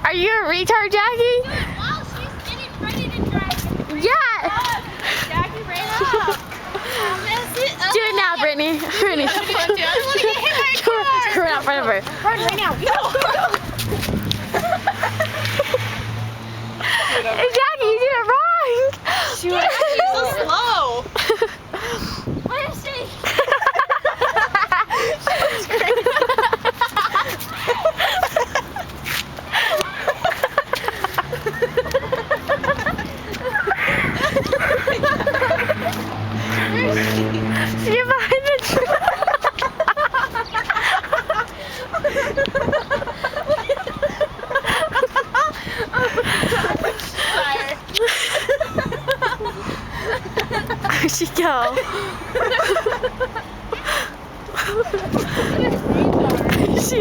Are you a retard, Jackie? Wow, she's getting ready to drive. Yeah. Jackie ran up. Do it now, Brittany. Brittany. I don't want to get hit by a car. Run out front of her. Run right now. Go. Hey, Jackie, you did it wrong. She's so slow. Where is she? You're behind the tree. Where'd she go? She